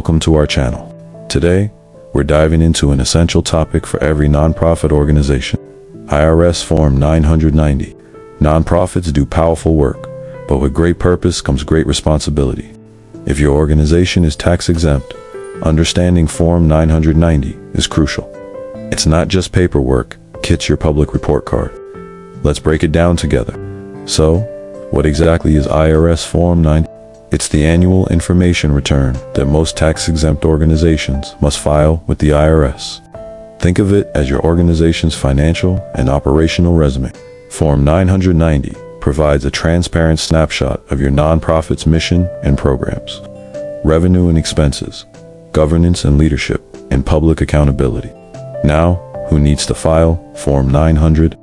welcome to our channel. Today, we're diving into an essential topic for every nonprofit organization. IRS Form 990. Nonprofits do powerful work, but with great purpose comes great responsibility. If your organization is tax exempt, understanding Form 990 is crucial. It's not just paperwork, it's your public report card. Let's break it down together. So, what exactly is IRS Form 990? It's the annual information return that most tax-exempt organizations must file with the IRS. Think of it as your organization's financial and operational resume. Form 990 provides a transparent snapshot of your nonprofit's mission and programs, revenue and expenses, governance and leadership, and public accountability. Now, who needs to file Form 900?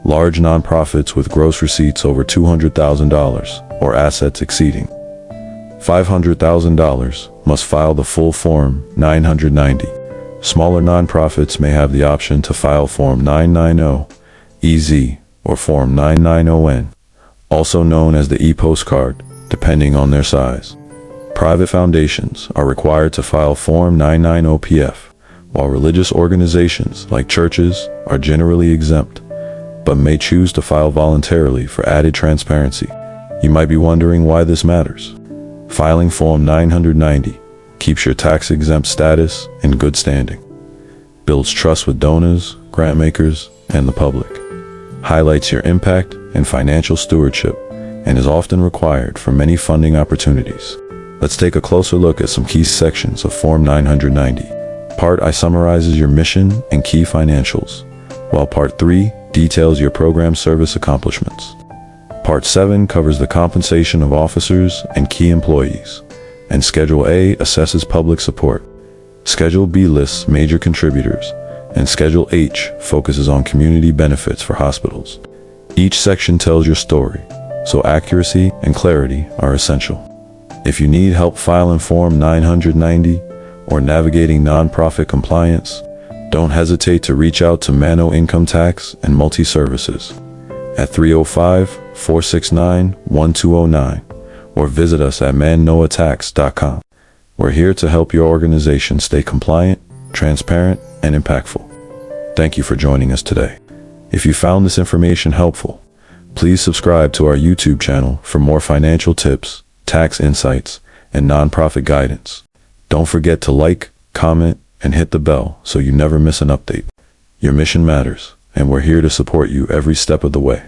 Large nonprofits with gross receipts over $200,000 or assets exceeding $500,000 must file the full Form 990. Smaller nonprofits may have the option to file Form 990 EZ or Form 990N, also known as the e-postcard, depending on their size. Private foundations are required to file Form 990 PF, while religious organizations like churches are generally exempt, but may choose to file voluntarily for added transparency. You might be wondering why this matters. Filing Form 990 keeps your tax-exempt status in good standing, builds trust with donors, grant makers, and the public, highlights your impact and financial stewardship, and is often required for many funding opportunities. Let's take a closer look at some key sections of Form 990. Part I summarizes your mission and key financials, while Part 3 details your program service accomplishments. Part 7 covers the compensation of officers and key employees, and Schedule A assesses public support. Schedule B lists major contributors, and Schedule H focuses on community benefits for hospitals. Each section tells your story, so accuracy and clarity are essential. If you need help filing Form 990 or navigating nonprofit compliance, don't hesitate to reach out to Mannoe Income Tax and Multi-Services at 305-469-1209 or visit us at mannoetax.com. We're here to help your organization stay compliant, transparent, and impactful. Thank you for joining us today. If you found this information helpful, please subscribe to our YouTube channel for more financial tips, tax insights, and nonprofit guidance. Don't forget to like, comment, and hit the bell so you never miss an update. Your mission matters, and we're here to support you every step of the way.